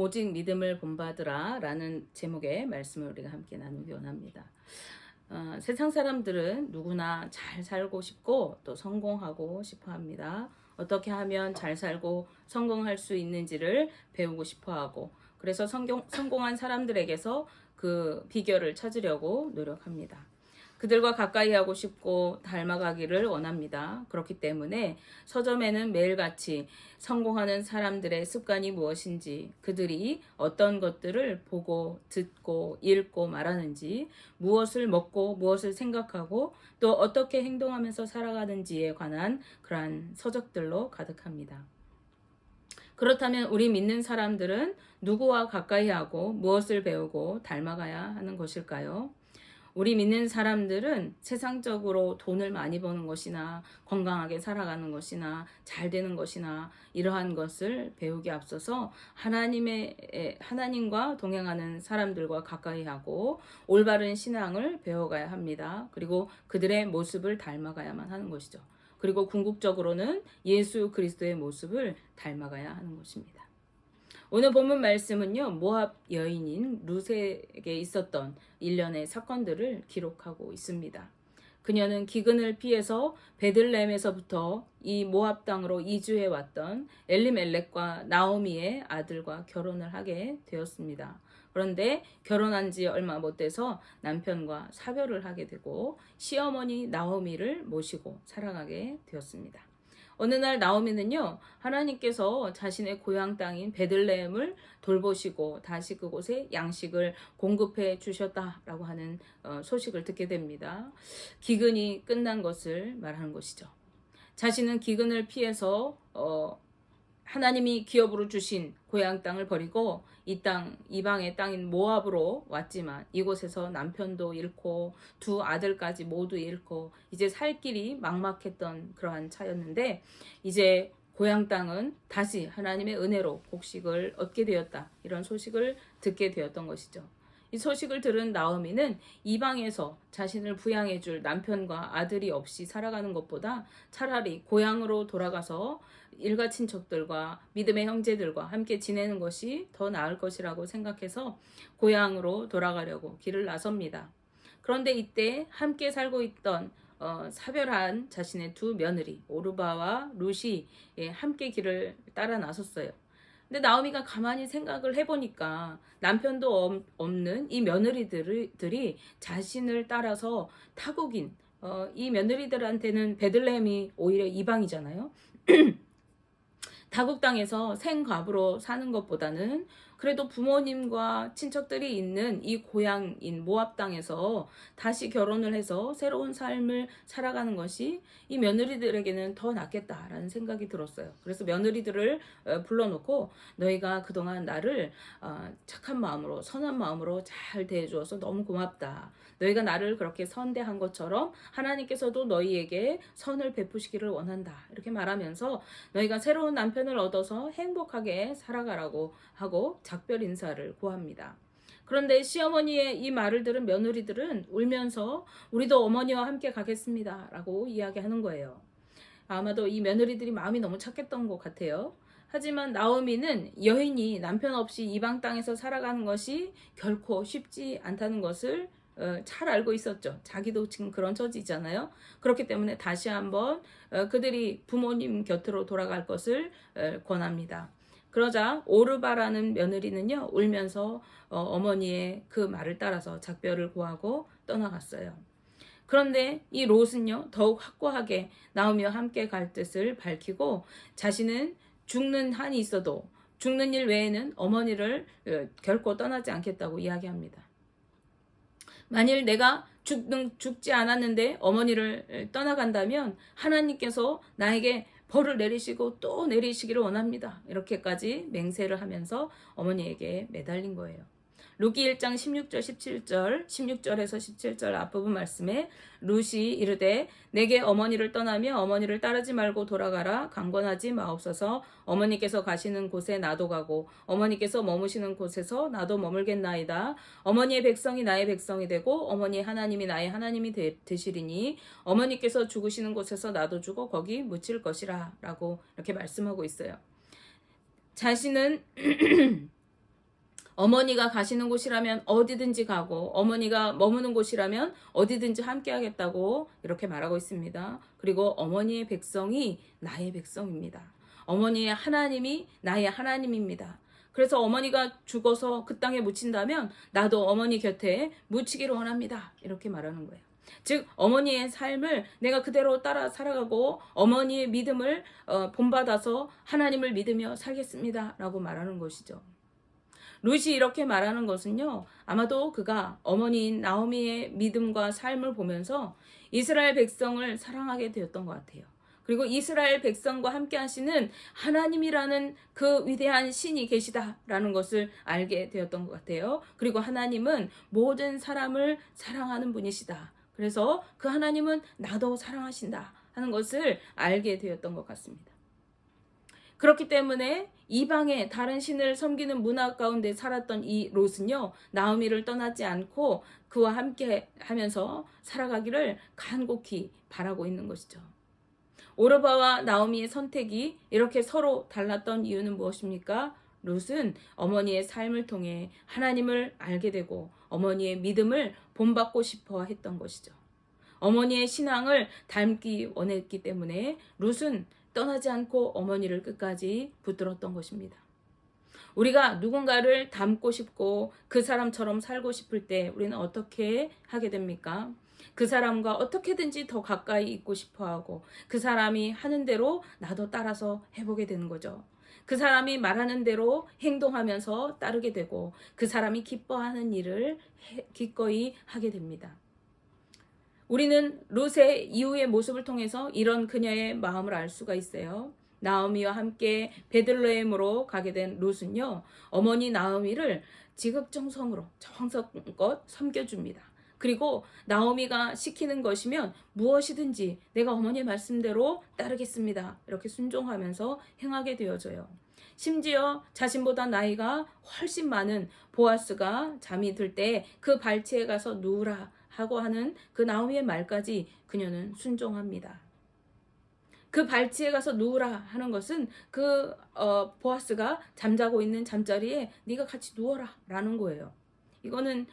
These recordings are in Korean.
오직 믿음을 본받으라 라는 제목의 말씀을 우리가 함께 나누기 원합니다. 세상 사람들은 누구나 잘 살고 싶고 또 성공하고 싶어 합니다. 어떻게 하면 잘 살고 성공할 수 있는지를 배우고 싶어 하고, 그래서 성공한 사람들에게서 그 비결을 찾으려고 노력합니다. 그들과 가까이 하고 싶고 닮아가기를 원합니다. 그렇기 때문에 서점에는 매일같이 성공하는 사람들의 습관이 무엇인지, 그들이 어떤 것들을 보고 듣고 읽고 말하는지, 무엇을 먹고 무엇을 생각하고 또 어떻게 행동하면서 살아가는지에 관한 그러한 서적들로 가득합니다. 그렇다면 우리 믿는 사람들은 누구와 가까이 하고 무엇을 배우고 닮아가야 하는 것일까요? 우리 믿는 사람들은 세상적으로 돈을 많이 버는 것이나 건강하게 살아가는 것이나 잘 되는 것이나 이러한 것을 배우기 앞서서 하나님과 동행하는 사람들과 가까이 하고 올바른 신앙을 배워가야 합니다. 그리고 그들의 모습을 닮아가야만 하는 것이죠. 그리고 궁극적으로는 예수 그리스도의 모습을 닮아가야 하는 것입니다. 오늘 본문 말씀은요, 모압 여인인 룻에게 있었던 일련의 사건들을 기록하고 있습니다. 그녀는 기근을 피해서 베들레헴에서부터 이 모압 땅으로 이주해 왔던 엘리멜렉과 나오미의 아들과 결혼을 하게 되었습니다. 그런데 결혼한 지 얼마 못 돼서 남편과 사별을 하게 되고 시어머니 나오미를 모시고 살아가게 되었습니다. 어느 날 나오미는요, 하나님께서 자신의 고향 땅인 베들레헴을 돌보시고 다시 그곳에 양식을 공급해 주셨다라고 하는 소식을 듣게 됩니다. 기근이 끝난 것을 말하는 것이죠. 자신은 기근을 피해서 하나님이 기업으로 주신 고향 땅을 버리고 이방의 땅인 모압으로 왔지만 이곳에서 남편도 잃고 두 아들까지 모두 잃고 이제 살 길이 막막했던 그러한 차였는데, 이제 고향 땅은 다시 하나님의 은혜로 곡식을 얻게 되었다, 이런 소식을 듣게 되었던 것이죠. 이 소식을 들은 나오미는 이방에서 자신을 부양해 줄 남편과 아들이 없이 살아가는 것보다 차라리 고향으로 돌아가서 일가 친척들과 믿음의 형제들과 함께 지내는 것이 더 나을 것이라고 생각해서 고향으로 돌아가려고 길을 나섭니다. 그런데 이때 함께 살고 있던 사별한 자신의 두 며느리 오르바와 룻이 함께 길을 따라 나섰어요. 근데 나오미가 가만히 생각을 해보니까 남편도 없는 이 며느리들이 자신을 따라서 타국인, 이 며느리들한테는 베들레헴이 오히려 이방이잖아요. 다국 땅에서 생과부로 사는 것보다는 그래도 부모님과 친척들이 있는 이 고향인 모압 땅에서 다시 결혼을 해서 새로운 삶을 살아가는 것이 이 며느리들에게는 더 낫겠다라는 생각이 들었어요. 그래서 며느리들을 불러놓고 너희가 그동안 나를 착한 마음으로 선한 마음으로 잘 대해주어서 너무 고맙다. 너희가 나를 그렇게 선대한 것처럼 하나님께서도 너희에게 선을 베푸시기를 원한다. 이렇게 말하면서 너희가 새로운 남편을 얻어서 행복하게 살아가라고 하고 작별 인사를 고합니다. 그런데 시어머니의 이 말을 들은 며느리들은 울면서 우리도 어머니와 함께 가겠습니다 라고 이야기하는 거예요. 아마도 이 며느리들이 마음이 너무 착했던 것 같아요. 하지만 나오미는 여인이 남편 없이 이방 땅에서 살아가는 것이 결코 쉽지 않다는 것을 잘 알고 있었죠. 자기도 지금 그런 처지잖아요. 그렇기 때문에 다시 한번 그들이 부모님 곁으로 돌아갈 것을 권합니다. 그러자 오르바라는 며느리는요, 울면서 어머니의 그 말을 따라서 작별을 고하고 떠나갔어요. 그런데 이 롯은요, 더욱 확고하게 나오미와 함께 갈 뜻을 밝히고 자신은 죽는 한이 있어도 죽는 일 외에는 어머니를 결코 떠나지 않겠다고 이야기합니다. 만일 내가 죽지 않았는데 어머니를 떠나간다면 하나님께서 나에게 벌을 내리시고 또 내리시기를 원합니다. 이렇게까지 맹세를 하면서 어머니에게 매달린 거예요. 루기 1장 16절 17절 16절에서 17절 앞부분 말씀에 룻이 이르되 내게 어머니를 떠나며 어머니를 따르지 말고 돌아가라. 강권하지 마옵소서. 어머니께서 가시는 곳에 나도 가고 어머니께서 머무시는 곳에서 나도 머물겠나이다. 어머니의 백성이 나의 백성이 되고 어머니의 하나님이 나의 하나님이 되시리니 어머니께서 죽으시는 곳에서 나도 죽어 거기 묻힐 것이라 라고 이렇게 말씀하고 있어요. 자신은 어머니가 가시는 곳이라면 어디든지 가고 어머니가 머무는 곳이라면 어디든지 함께 하겠다고 이렇게 말하고 있습니다. 그리고 어머니의 백성이 나의 백성입니다. 어머니의 하나님이 나의 하나님입니다. 그래서 어머니가 죽어서 그 땅에 묻힌다면 나도 어머니 곁에 묻히기를 원합니다. 이렇게 말하는 거예요. 즉 어머니의 삶을 내가 그대로 따라 살아가고 어머니의 믿음을 본받아서 하나님을 믿으며 살겠습니다. 라고 말하는 것이죠. 룻이 이렇게 말하는 것은요, 아마도 그가 어머니인 나오미의 믿음과 삶을 보면서 이스라엘 백성을 사랑하게 되었던 것 같아요. 그리고 이스라엘 백성과 함께 하시는 하나님이라는 그 위대한 신이 계시다라는 것을 알게 되었던 것 같아요. 그리고 하나님은 모든 사람을 사랑하는 분이시다. 그래서 그 하나님은 나도 사랑하신다 하는 것을 알게 되었던 것 같습니다. 그렇기 때문에 이방의 다른 신을 섬기는 문화 가운데 살았던 이 롯은요, 나오미를 떠나지 않고 그와 함께 하면서 살아가기를 간곡히 바라고 있는 것이죠. 오르바와 나오미의 선택이 이렇게 서로 달랐던 이유는 무엇입니까? 롯은 어머니의 삶을 통해 하나님을 알게 되고 어머니의 믿음을 본받고 싶어 했던 것이죠. 어머니의 신앙을 닮기 원했기 때문에 롯은 떠나지 않고 어머니를 끝까지 붙들었던 것입니다. 우리가 누군가를 닮고 싶고 그 사람처럼 살고 싶을 때 우리는 어떻게 하게 됩니까? 그 사람과 어떻게든지 더 가까이 있고 싶어 하고 그 사람이 하는 대로 나도 따라서 해보게 되는 거죠. 그 사람이 말하는 대로 행동하면서 따르게 되고 그 사람이 기뻐하는 일을 기꺼이 하게 됩니다. 우리는 롯의 이후의 모습을 통해서 이런 그녀의 마음을 알 수가 있어요. 나오미와 함께 베들레헴으로 가게 된 롯은요, 어머니 나오미를 지극정성으로 정성껏 섬겨줍니다. 그리고 나오미가 시키는 것이면 무엇이든지 내가 어머니의 말씀대로 따르겠습니다. 이렇게 순종하면서 행하게 되어져요. 심지어 자신보다 나이가 훨씬 많은 보아스가 잠이 들 때 그 발치에 가서 누우라 하고 하는 그 나오미의 말까지 그녀는 순종합니다. 그 발치에 가서 누우라 하는 것은 그 보아스가 잠자고 있는 잠자리에 네가 같이 누워라 라는 거예요. 이거는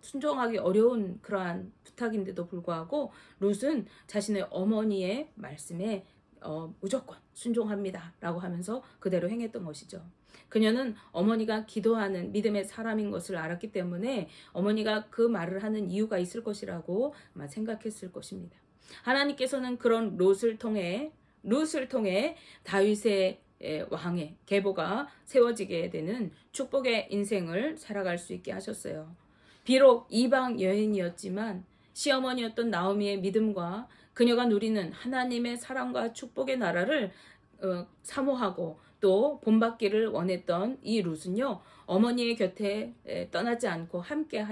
순종하기 어려운 그러한 부탁인데도 불구하고 롯은 자신의 어머니의 말씀에 무조건 순종합니다 라고 하면서 그대로 행했던 것이죠. 그녀는 어머니가 기도하는 믿음의 사람인 것을 알았기 때문에 어머니가 그 말을 하는 이유가 있을 것이라고 아마 생각했을 것입니다. 하나님께서는 그런 롯을 통해 다윗의 왕의 계보가 세워지게 되는 축복의 인생을 살아갈 수 있게 하셨어요. 비록 이방 여인이었지만 시어머니였던 나오미의 믿음과 그녀가 누리는 하나님의 사랑과 축복의 나라를 사모하고 또 본받기를 원했던 이 룻은요, 어머니의 곁에 떠나지 않고 함께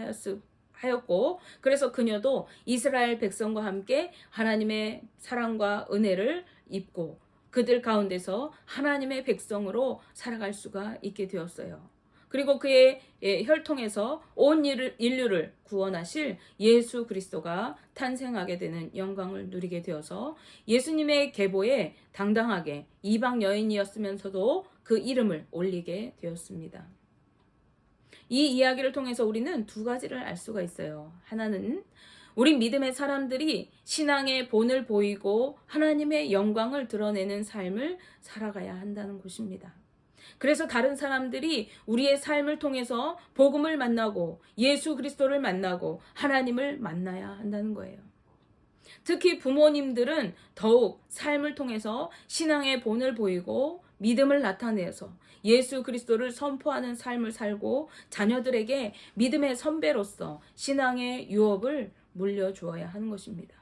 하였고, 그래서 그녀도 이스라엘 백성과 함께 하나님의 사랑과 은혜를 입고 그들 가운데서 하나님의 백성으로 살아갈 수가 있게 되었어요. 그리고 그의 혈통에서 온 인류를 구원하실 예수 그리스도가 탄생하게 되는 영광을 누리게 되어서 예수님의 계보에 당당하게 이방 여인이었으면서도 그 이름을 올리게 되었습니다. 이 이야기를 통해서 우리는 두 가지를 알 수가 있어요. 하나는 우리 믿음의 사람들이 신앙의 본을 보이고 하나님의 영광을 드러내는 삶을 살아가야 한다는 것입니다. 그래서 다른 사람들이 우리의 삶을 통해서 복음을 만나고 예수 그리스도를 만나고 하나님을 만나야 한다는 거예요. 특히 부모님들은 더욱 삶을 통해서 신앙의 본을 보이고 믿음을 나타내서 예수 그리스도를 선포하는 삶을 살고 자녀들에게 믿음의 선배로서 신앙의 유업을 물려주어야 하는 것입니다.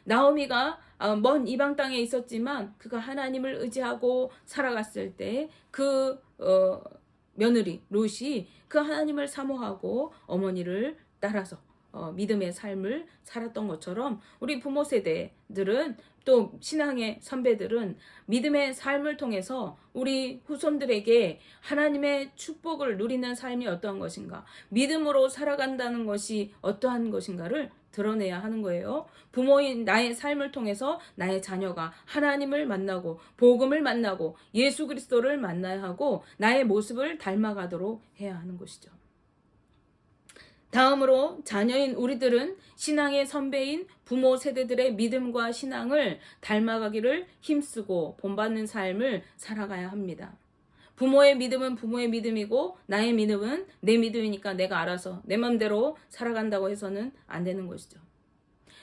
나오미가 먼 이방 땅에 있었지만 그가 하나님을 의지하고 살아갔을 때 그 며느리 롯이 그 하나님을 사모하고 어머니를 따라서 믿음의 삶을 살았던 것처럼 우리 부모 세대들은 또 신앙의 선배들은 믿음의 삶을 통해서 우리 후손들에게 하나님의 축복을 누리는 삶이 어떠한 것인가, 믿음으로 살아간다는 것이 어떠한 것인가를 드러내야 하는 거예요. 부모인 나의 삶을 통해서 나의 자녀가 하나님을 만나고 복음을 만나고 예수 그리스도를 만나야 하고 나의 모습을 닮아가도록 해야 하는 것이죠. 다음으로 자녀인 우리들은 신앙의 선배인 부모 세대들의 믿음과 신앙을 닮아가기를 힘쓰고 본받는 삶을 살아가야 합니다. 부모의 믿음은 부모의 믿음이고 나의 믿음은 내 믿음이니까 내가 알아서 내 맘대로 살아간다고 해서는 안 되는 것이죠.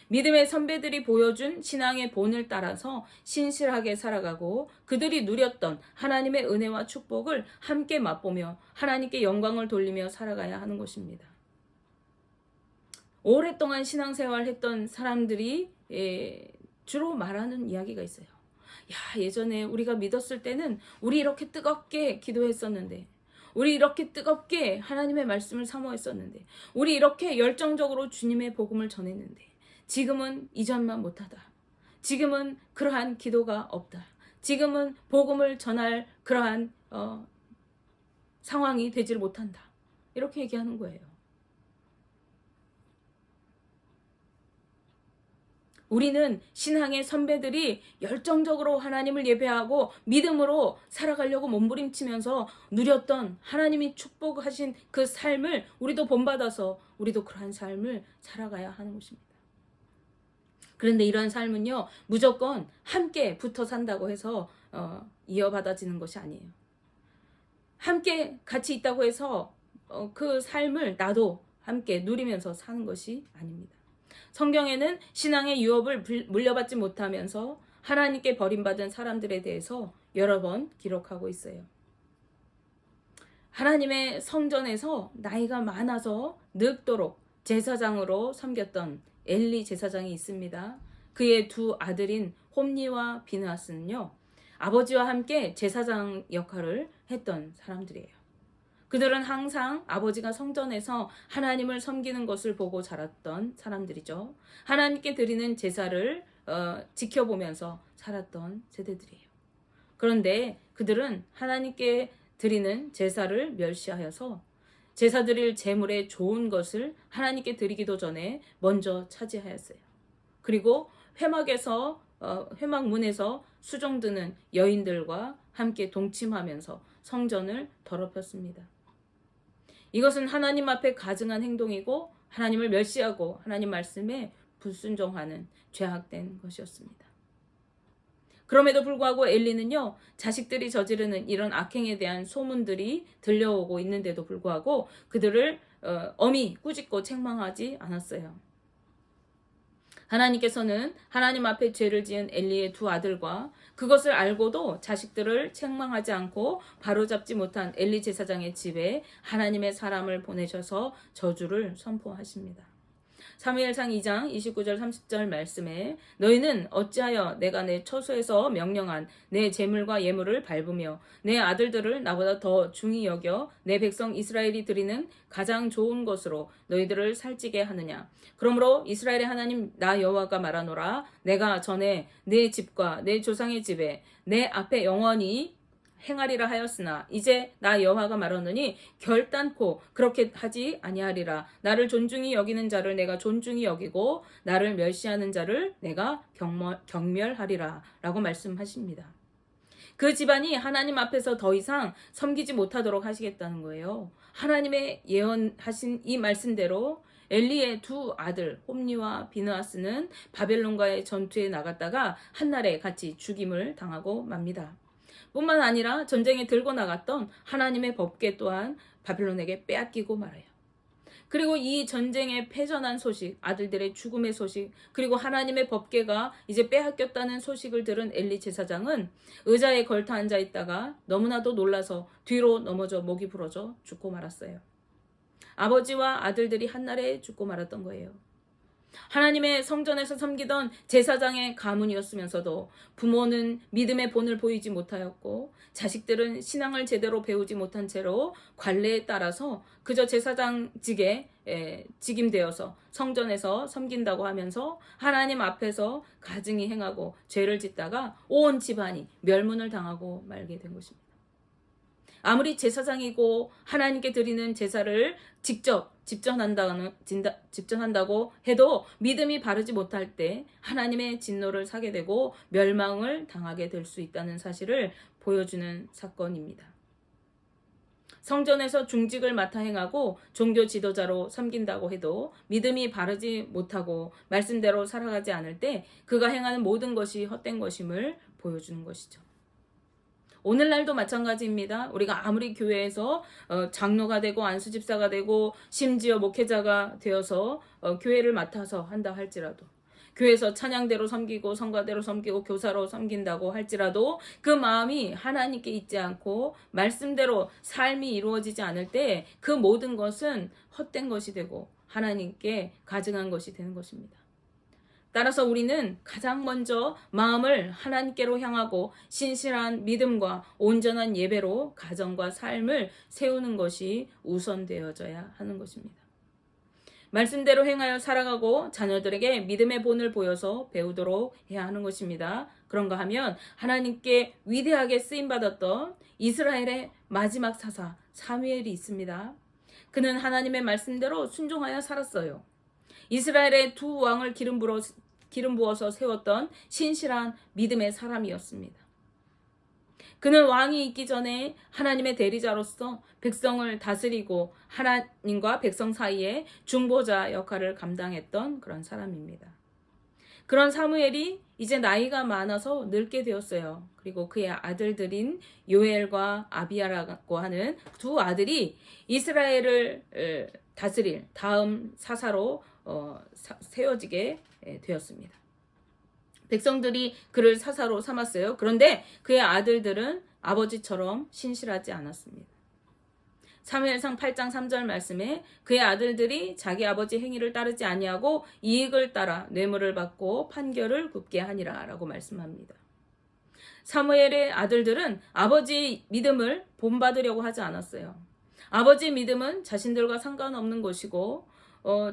믿음의 선배들이 보여준 신앙의 본을 따라서 신실하게 살아가고 그들이 누렸던 하나님의 은혜와 축복을 함께 맛보며 하나님께 영광을 돌리며 살아가야 하는 것입니다. 오랫동안 신앙생활 했던 사람들이 주로 말하는 이야기가 있어요. 야, 예전에 우리가 믿었을 때는 우리 이렇게 뜨겁게 기도했었는데, 우리 이렇게 뜨겁게 하나님의 말씀을 사모했었는데, 우리 이렇게 열정적으로 주님의 복음을 전했는데, 지금은 이전만 못하다. 지금은 그러한 기도가 없다. 지금은 복음을 전할 그러한 상황이 되질 못한다. 이렇게 얘기하는 거예요. 우리는 신앙의 선배들이 열정적으로 하나님을 예배하고 믿음으로 살아가려고 몸부림치면서 누렸던 하나님이 축복하신 그 삶을 우리도 본받아서 우리도 그러한 삶을 살아가야 하는 것입니다. 그런데 이러한 삶은요, 무조건 함께 붙어 산다고 해서 이어받아지는 것이 아니에요. 함께 같이 있다고 해서 그 삶을 나도 함께 누리면서 사는 것이 아닙니다. 성경에는 신앙의 유업을 물려받지 못하면서 하나님께 버림받은 사람들에 대해서 여러 번 기록하고 있어요. 하나님의 성전에서 나이가 많아서 늙도록 제사장으로 섬겼던 엘리 제사장이 있습니다. 그의 두 아들인 홈니와 비느하스는요, 아버지와 함께 제사장 역할을 했던 사람들이에요. 그들은 항상 아버지가 성전에서 하나님을 섬기는 것을 보고 자랐던 사람들이죠. 하나님께 드리는 제사를 지켜보면서 살았던 세대들이에요. 그런데 그들은 하나님께 드리는 제사를 멸시하여서 제사 드릴 제물의 좋은 것을 하나님께 드리기도 전에 먼저 차지하였어요. 그리고 회막문에서 수종드는 여인들과 함께 동침하면서 성전을 더럽혔습니다. 이것은 하나님 앞에 가증한 행동이고 하나님을 멸시하고 하나님 말씀에 불순종하는 죄악된 것이었습니다. 그럼에도 불구하고 엘리는요, 자식들이 저지르는 이런 악행에 대한 소문들이 들려오고 있는데도 불구하고 그들을 엄히 꾸짖고 책망하지 않았어요. 하나님께서는 하나님 앞에 죄를 지은 엘리의 두 아들과 그것을 알고도 자식들을 책망하지 않고 바로잡지 못한 엘리 제사장의 집에 하나님의 사람을 보내셔서 저주를 선포하십니다. 사무엘상 2장 29절 30절 말씀에 너희는 어찌하여 내가 내 처소에서 명령한 내 제물과 예물을 밟으며 내 아들들을 나보다 더 중히 여겨 내 백성 이스라엘이 드리는 가장 좋은 것으로 너희들을 살찌게 하느냐. 그러므로 이스라엘의 하나님 나 여호와가 말하노라. 내가 전에 내 집과 내 조상의 집에 내 앞에 영원히 행하리라 하였으나 이제 나 여호와가 말하노니 결단코 그렇게 하지 아니하리라. 나를 존중히 여기는 자를 내가 존중히 여기고 나를 멸시하는 자를 내가 경멸하리라 라고 말씀하십니다. 그 집안이 하나님 앞에서 더 이상 섬기지 못하도록 하시겠다는 거예요. 하나님의 예언하신 이 말씀대로 엘리의 두 아들 홈니와 비느하스는 바벨론과의 전투에 나갔다가 한날에 같이 죽임을 당하고 맙니다. 뿐만 아니라 전쟁에 들고 나갔던 하나님의 법궤 또한 바벨론에게 빼앗기고 말아요. 그리고 이 전쟁에 패전한 소식, 아들들의 죽음의 소식, 그리고 하나님의 법궤가 이제 빼앗겼다는 소식을 들은 엘리 제사장은 의자에 걸터 앉아 있다가 너무나도 놀라서 뒤로 넘어져 목이 부러져 죽고 말았어요. 아버지와 아들들이 한날에 죽고 말았던 거예요. 하나님의 성전에서 섬기던 제사장의 가문이었으면서도 부모는 믿음의 본을 보이지 못하였고 자식들은 신앙을 제대로 배우지 못한 채로 관례에 따라서 그저 제사장직에 직임되어서 성전에서 섬긴다고 하면서 하나님 앞에서 가증히 행하고 죄를 짓다가 온 집안이 멸문을 당하고 말게 된 것입니다. 아무리 제사장이고 하나님께 드리는 제사를 직접 집전한다고 해도 믿음이 바르지 못할 때 하나님의 진노를 사게 되고 멸망을 당하게 될 수 있다는 사실을 보여주는 사건입니다. 성전에서 중직을 맡아 행하고 종교 지도자로 섬긴다고 해도 믿음이 바르지 못하고 말씀대로 살아가지 않을 때 그가 행하는 모든 것이 헛된 것임을 보여주는 것이죠. 오늘날도 마찬가지입니다. 우리가 아무리 교회에서 장로가 되고 안수집사가 되고 심지어 목회자가 되어서 교회를 맡아서 한다 할지라도, 교회에서 찬양대로 섬기고 성가대로 섬기고 교사로 섬긴다고 할지라도 그 마음이 하나님께 있지 않고 말씀대로 삶이 이루어지지 않을 때 그 모든 것은 헛된 것이 되고 하나님께 가증한 것이 되는 것입니다. 따라서 우리는 가장 먼저 마음을 하나님께로 향하고 신실한 믿음과 온전한 예배로 가정과 삶을 세우는 것이 우선되어져야 하는 것입니다. 말씀대로 행하여 살아가고 자녀들에게 믿음의 본을 보여서 배우도록 해야 하는 것입니다. 그런가 하면 하나님께 위대하게 쓰임받았던 이스라엘의 마지막 사사 사무엘이 있습니다. 그는 하나님의 말씀대로 순종하여 살았어요. 이스라엘의 두 왕을 기름 부어서 세웠던 신실한 믿음의 사람이었습니다. 그는 왕이 있기 전에 하나님의 대리자로서 백성을 다스리고 하나님과 백성 사이에 중보자 역할을 감당했던 그런 사람입니다. 그런 사무엘이 이제 나이가 많아서 늙게 되었어요. 그리고 그의 아들들인 요엘과 아비야라고 하는 두 아들이 이스라엘을 다스릴 다음 사사로 세워지게 되었습니다. 백성들이 그를 사사로 삼았어요. 그런데 그의 아들들은 아버지처럼 신실하지 않았습니다. 사무엘상 8장 3절 말씀에 그의 아들들이 자기 아버지 행위를 따르지 아니하고 이익을 따라 뇌물을 받고 판결을 굽게 하니라 라고 말씀합니다. 사무엘의 아들들은 아버지 믿음을 본받으려고 하지 않았어요. 아버지 믿음은 자신들과 상관없는 것이고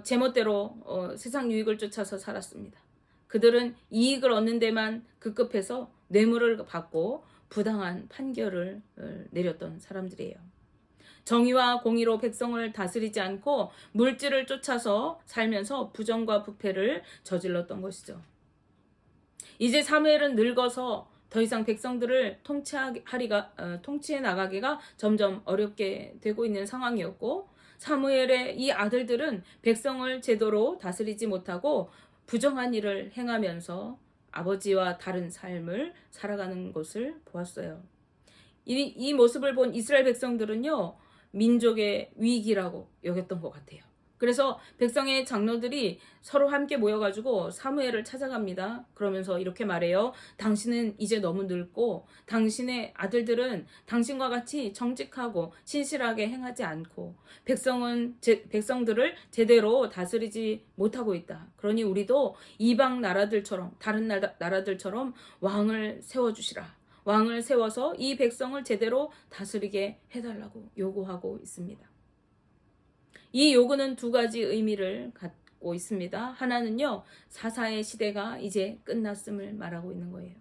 제멋대로 세상 유익을 쫓아서 살았습니다. 그들은 이익을 얻는 데만 급급해서 뇌물을 받고 부당한 판결을 내렸던 사람들이에요. 정의와 공의로 백성을 다스리지 않고 물질을 쫓아서 살면서 부정과 부패를 저질렀던 것이죠. 이제 사무엘은 늙어서 더 이상 백성들을 통치해 나가기가 점점 어렵게 되고 있는 상황이었고, 사무엘의 이 아들들은 백성을 제대로 다스리지 못하고 부정한 일을 행하면서 아버지와 다른 삶을 살아가는 것을 보았어요. 이 모습을 본 이스라엘 백성들은요, 민족의 위기라고 여겼던 것 같아요. 그래서 백성의 장로들이 서로 함께 모여가지고 사무엘을 찾아갑니다. 그러면서 이렇게 말해요. 당신은 이제 너무 늙고 당신의 아들들은 당신과 같이 정직하고 신실하게 행하지 않고 백성들을 제대로 다스리지 못하고 있다. 그러니 우리도 이방 나라들처럼 다른 나라들처럼 왕을 세워주시라. 왕을 세워서 이 백성을 제대로 다스리게 해달라고 요구하고 있습니다. 이 요구는 두 가지 의미를 갖고 있습니다. 하나는요, 사사의 시대가 이제 끝났음을 말하고 있는 거예요.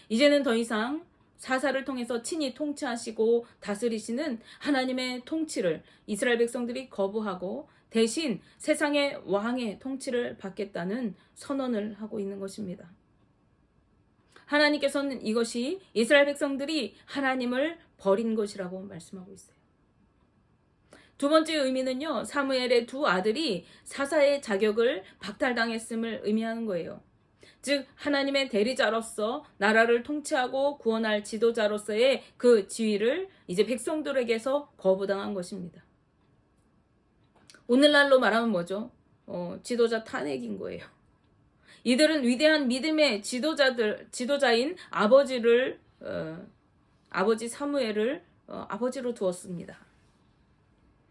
이제는 더 이상 사사를 통해서 친히 통치하시고 다스리시는 하나님의 통치를 이스라엘 백성들이 거부하고 대신 세상의 왕의 통치를 받겠다는 선언을 하고 있는 것입니다. 하나님께서는 이것이 이스라엘 백성들이 하나님을 버린 것이라고 말씀하고 있어요. 두 번째 의미는요, 사무엘의 두 아들이 사사의 자격을 박탈당했음을 의미하는 거예요. 즉 하나님의 대리자로서 나라를 통치하고 구원할 지도자로서의 그 지위를 이제 백성들에게서 거부당한 것입니다. 오늘날로 말하면 뭐죠? 지도자 탄핵인 거예요. 이들은 위대한 믿음의 지도자인 아버지 사무엘을 아버지로 두었습니다.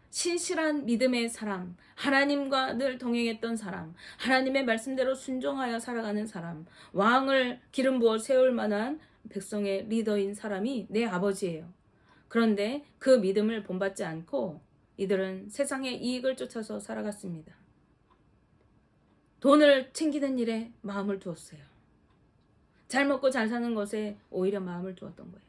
신실한 믿음의 사람, 하나님과 늘 동행했던 사람, 하나님의 말씀대로 순종하여 살아가는 사람, 왕을 기름 부어 세울 만한 백성의 리더인 사람이 내 아버지예요. 그런데 그 믿음을 본받지 않고 이들은 세상의 이익을 쫓아서 살아갔습니다. 돈을 챙기는 일에 마음을 두었어요. 잘 먹고 잘 사는 것에 오히려 마음을 두었던 거예요.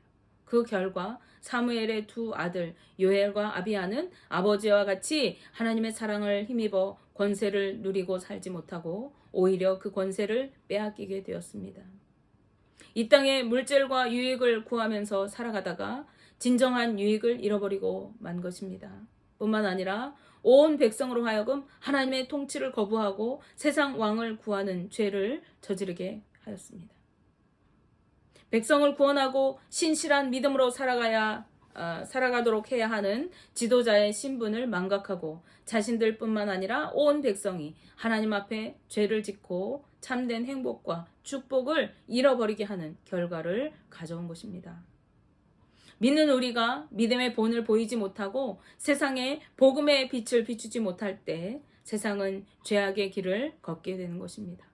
그 결과 사무엘의 두 아들 요엘과 아비야는 아버지와 같이 하나님의 사랑을 힘입어 권세를 누리고 살지 못하고 오히려 그 권세를 빼앗기게 되었습니다. 이 땅의 물질과 유익을 구하면서 살아가다가 진정한 유익을 잃어버리고 만 것입니다. 뿐만 아니라 온 백성으로 하여금 하나님의 통치를 거부하고 세상 왕을 구하는 죄를 저지르게 하였습니다. 백성을 구원하고 신실한 믿음으로 살아가도록 해야 하는 지도자의 신분을 망각하고 자신들뿐만 아니라 온 백성이 하나님 앞에 죄를 짓고 참된 행복과 축복을 잃어버리게 하는 결과를 가져온 것입니다. 믿는 우리가 믿음의 본을 보이지 못하고 세상에 복음의 빛을 비추지 못할 때 세상은 죄악의 길을 걷게 되는 것입니다.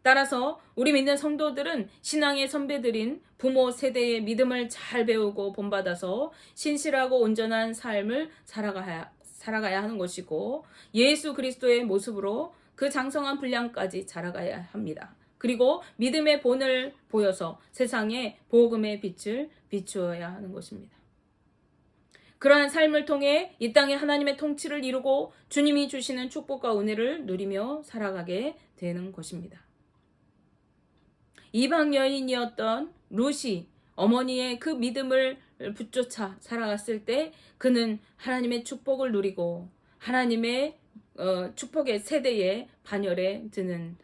따라서 우리 믿는 성도들은 신앙의 선배들인 부모 세대의 믿음을 잘 배우고 본받아서 신실하고 온전한 삶을 살아가야 하는 것이고 예수 그리스도의 모습으로 그 장성한 분량까지 자라가야 합니다. 그리고 믿음의 본을 보여서 세상에 복음의 빛을 비추어야 하는 것입니다. 그러한 삶을 통해 이 땅에 하나님의 통치를 이루고 주님이 주시는 축복과 은혜를 누리며 살아가게 되는 것입니다. 이방 여인이었던 룻이 어머니의 그 믿음을 붙쫓아 살아갔을 때 그는 하나님의 축복을 누리고 하나님의 축복의 세대의 반열에 드는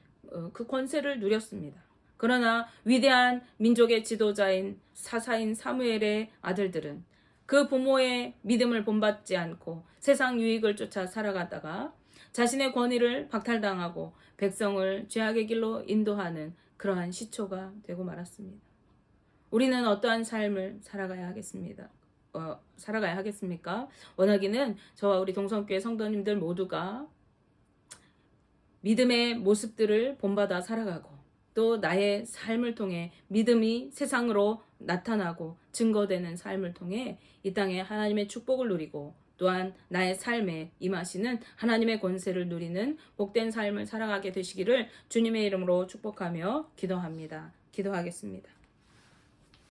그 권세를 누렸습니다. 그러나 위대한 민족의 지도자인 사사인 사무엘의 아들들은 그 부모의 믿음을 본받지 않고 세상 유익을 쫓아 살아가다가 자신의 권위를 박탈당하고 백성을 죄악의 길로 인도하는 그러한 시초가 되고 말았습니다. 우리는 어떠한 삶을 살아가야 하겠습니까? 원하기는 저와 우리 동성교회 성도님들 모두가 믿음의 모습들을 본받아 살아가고 또 나의 삶을 통해 믿음이 세상으로 나타나고 증거되는 삶을 통해 이 땅에 하나님의 축복을 누리고 또한 나의 삶에 임하시는 하나님의 권세를 누리는 복된 삶을 살아가게 되시기를 주님의 이름으로 축복하며 기도합니다. 기도하겠습니다.